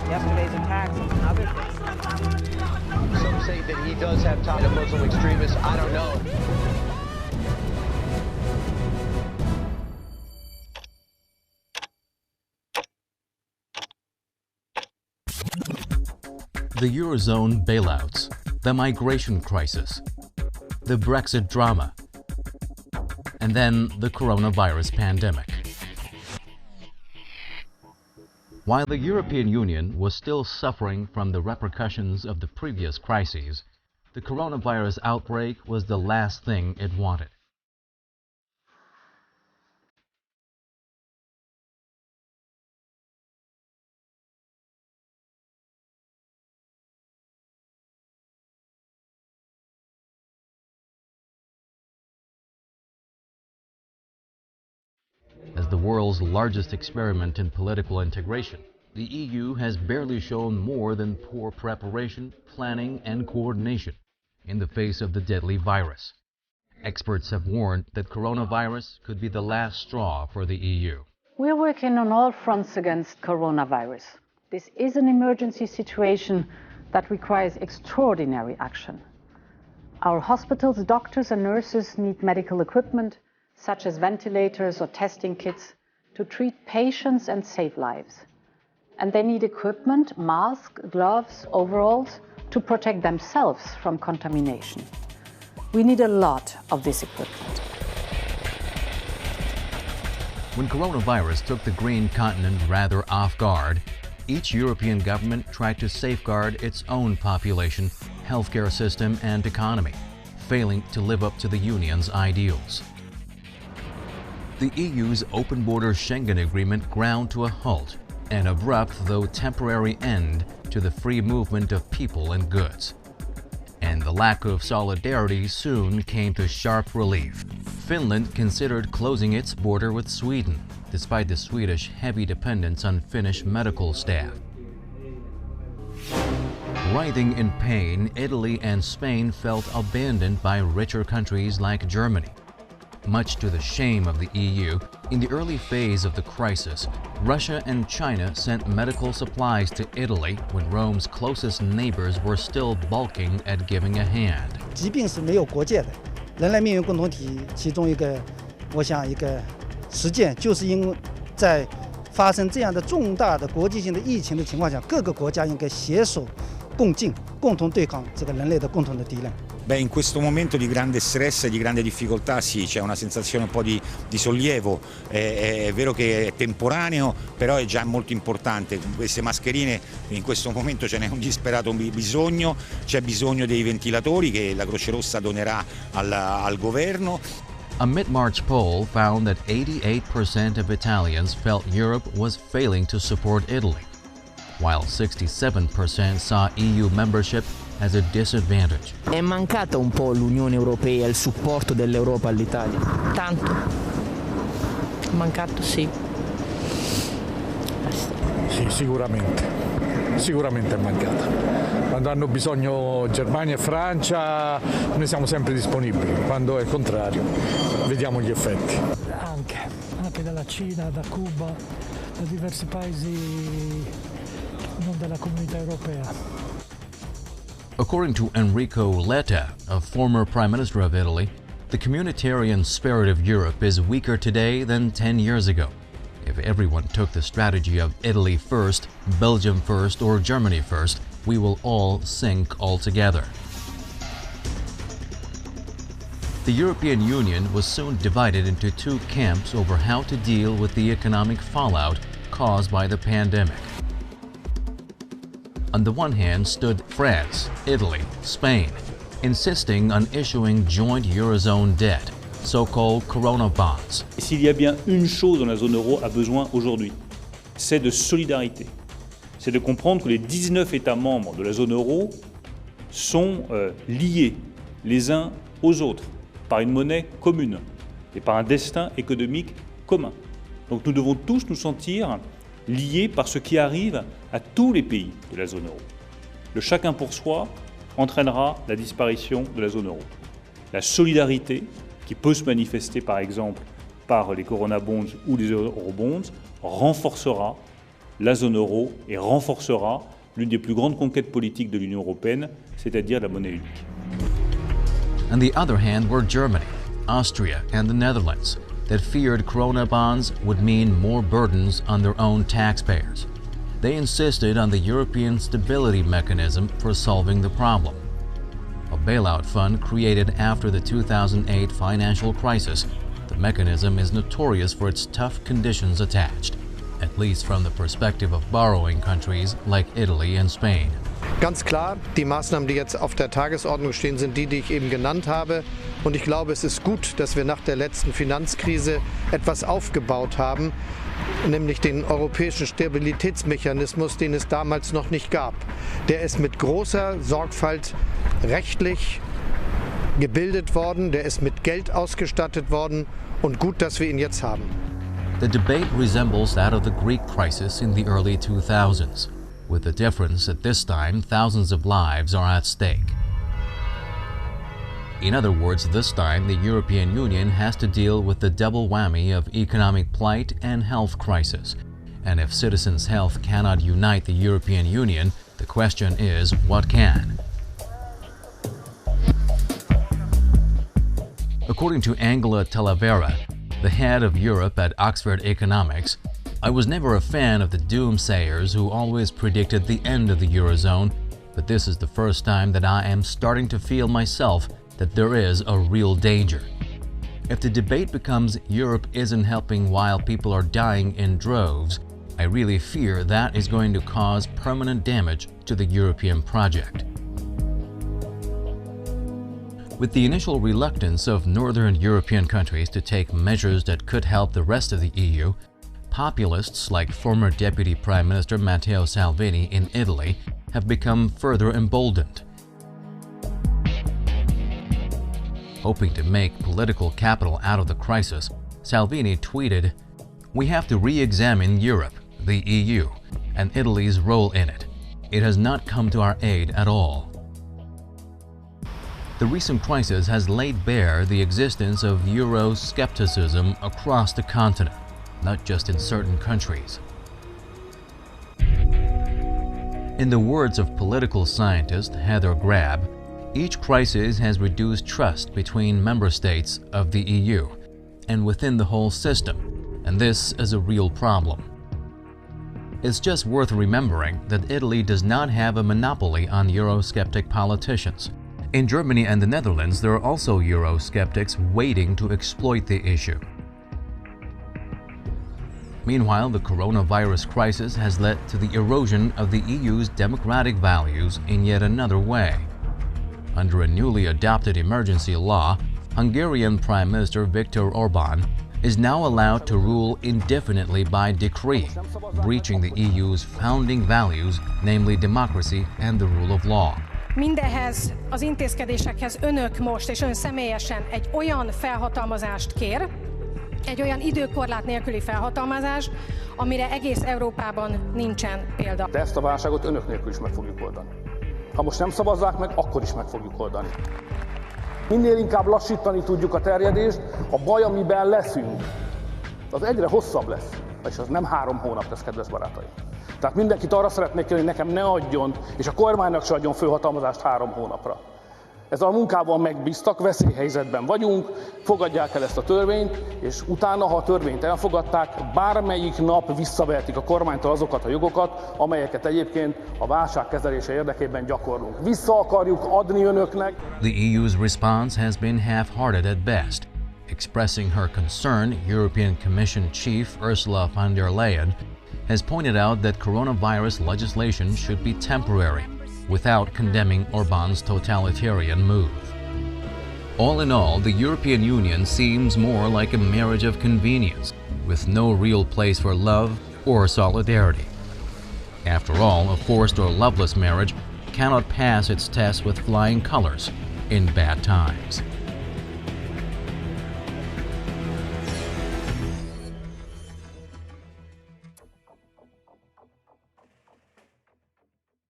yesterday's attacks and other things. Some say that he does have ties to Muslim extremists. I don't know. The Eurozone bailouts, the migration crisis, the Brexit drama, and then the coronavirus pandemic. While the European Union was still suffering from the repercussions of the previous crises, the coronavirus outbreak was the last thing it wanted. As the world's largest experiment in political integration, the EU has barely shown more than poor preparation, planning, and coordination in the face of the deadly virus. Experts have warned that coronavirus could be the last straw for the EU. We're working on all fronts against coronavirus. This is an emergency situation that requires extraordinary action. Our hospitals, doctors, and nurses need medical equipment, such as ventilators or testing kits, to treat patients and save lives. And they need equipment, masks, gloves, overalls, to protect themselves from contamination. We need a lot of this equipment. When coronavirus took the green continent rather off guard, each European government tried to safeguard its own population, healthcare system, and economy, failing to live up to the Union's ideals. The EU's open-border Schengen Agreement ground to a halt, an abrupt though temporary end to the free movement of people and goods. And the lack of solidarity soon came to sharp relief. Finland considered closing its border with Sweden, despite the Swedish heavy dependence on Finnish medical staff. Writhing in pain, Italy and Spain felt abandoned by richer countries like Germany. Much to the shame of the EU, in the early phase of the crisis, Russia and China sent medical supplies to Italy when Rome's closest neighbors were still balking at giving a hand. 疾病是没有国界的，人类命运共同体其中一个，我想一个实践，就是因为在发生这样的重大的国际性的疫情的情况下，各个国家应该携手共进，共同对抗这个人类的共同的敌人。 Beh, in questo momento di grande stress e di grande difficoltà sì, c'è una sensazione un po' di sollievo, è vero che è temporaneo, però è già molto importante. Queste mascherine in questo momento ce n'è un disperato bisogno, c'è bisogno dei ventilatori che la Croce Rossa donerà al governo. A mid-March poll found that 88% of Italians felt Europe was failing to support Italy, while 67% saw EU membership as a disadvantage. È mancata un po' l'Unione Europea, il supporto dell'Europa all'Italia? Tanto. È mancato, sì. Sì, sicuramente è mancata. Quando hanno bisogno Germania e Francia noi siamo sempre disponibili, quando è il contrario vediamo gli effetti. Anche dalla Cina, da Cuba, da diversi paesi non della Comunità Europea. According to Enrico Letta, a former Prime Minister of Italy, the communitarian spirit of Europe is weaker today than 10 years ago. If everyone took the strategy of Italy first, Belgium first, or Germany first, we will all sink altogether. The European Union was soon divided into two camps over how to deal with the economic fallout caused by the pandemic. On the one hand stood France, Italy, Spain, insisting on issuing joint Eurozone debt, so-called Corona bonds. S'il y a bien une chose dont la zone euro a besoin aujourd'hui, c'est de solidarité. C'est de comprendre que les 19 États membres de la zone euro sont liés les uns aux autres par une monnaie commune et par un destin économique commun. Donc nous devons tous nous sentir liés par ce qui arrive à tous les pays de la zone euro. Le chacun pour soi entraînera la disparition de la zone euro. La solidarité, qui peut se manifester par exemple par les Corona bonds ou les Eurobonds, renforcera la zone euro et renforcera l'une des plus grandes conquêtes politiques de l'Union européenne, c'est-à-dire la monnaie unique. On the other hand were Germany, Austria, and the Netherlands that feared Corona bonds would mean more burdens on their own taxpayers. They insisted on the European Stability Mechanism for solving the problem, a bailout fund created after the 2008 financial crisis. The mechanism is notorious for its tough conditions attached, at least from the perspective of borrowing countries like Italy and Spain. Ganz klar, die Maßnahmen, die jetzt auf der Tagesordnung stehen, sind die ich eben genannt habe. Und ich glaube, es ist gut, dass wir nach der letzten Finanzkrise etwas aufgebaut haben, nämlich den europäischen Stabilitätsmechanismus, den es damals noch nicht gab. Der ist mit großer Sorgfalt rechtlich gebildet worden, der ist mit Geld ausgestattet worden und gut, dass wir ihn jetzt haben. The debate resembles that of the Greek crisis in the early 2000s, with the difference that this time thousands of lives are at stake. In other words, this time the European Union has to deal with the double whammy of economic plight and health crisis. And if citizens' health cannot unite the European Union, the question is, what can? According to Angela Talavera, the head of Europe at Oxford Economics, I was never a fan of the doomsayers who always predicted the end of the Eurozone, but this is the first time that I am starting to feel myself that there is a real danger. If the debate becomes Europe isn't helping while people are dying in droves, I really fear that is going to cause permanent damage to the European project. With the initial reluctance of northern European countries to take measures that could help the rest of the EU, populists like former Deputy Prime Minister Matteo Salvini in Italy have become further emboldened. Hoping to make political capital out of the crisis, Salvini tweeted, "We have to re-examine Europe, the EU, and Italy's role in it. It has not come to our aid at all." The recent crisis has laid bare the existence of Euroscepticism across the continent, not just in certain countries. In the words of political scientist Heather Grab, each crisis has reduced trust between member states of the EU and within the whole system, and this is a real problem. It's just worth remembering that Italy does not have a monopoly on Eurosceptic politicians. In Germany and the Netherlands, there are also Eurosceptics waiting to exploit the issue. Meanwhile, the coronavirus crisis has led to the erosion of the EU's democratic values in yet another way. Under a newly adopted emergency law, Hungarian Prime Minister Viktor Orbán is now allowed to rule indefinitely by decree, breaching the EU's founding values, namely democracy and the rule of law. Mindehhez az intézkedésekhez önök most és ön személyesen egy olyan felhatalmazást kér, egy olyan időkorlát nélküli felhatalmazás, amire egész Európában nincsen példa. De ezt a válságot önök nélkül is meg fogjuk oldani. Ha most nem szavazzák meg, akkor is meg fogjuk oldani. Minél inkább lassítani tudjuk a terjedést, a baj, amiben leszünk, az egyre hosszabb lesz. És az nem 3 hónap lesz, kedves barátaim. Tehát mindenkit arra szeretnék kérni, hogy nekem ne adjon, és a kormánynak se adjon fölhatalmazást 3 hónapra. Ezzel a munkával megbíztak, veszélyhelyzetben vagyunk, fogadják el ezt a törvényt, és utána, ha a törvényt elfogadták, bármelyik nap visszavehetik a kormánytól azokat a jogokat, amelyeket egyébként a válság kezelése érdekében gyakorlunk. Vissza akarjuk adni önöknek. The EU's response has been half-hearted at best. Expressing her concern, European Commission Chief Ursula von der Leyen has pointed out that coronavirus legislation should be temporary, without condemning Orbán's totalitarian move. All in all, the European Union seems more like a marriage of convenience, with no real place for love or solidarity. After all, a forced or loveless marriage cannot pass its test with flying colors in bad times.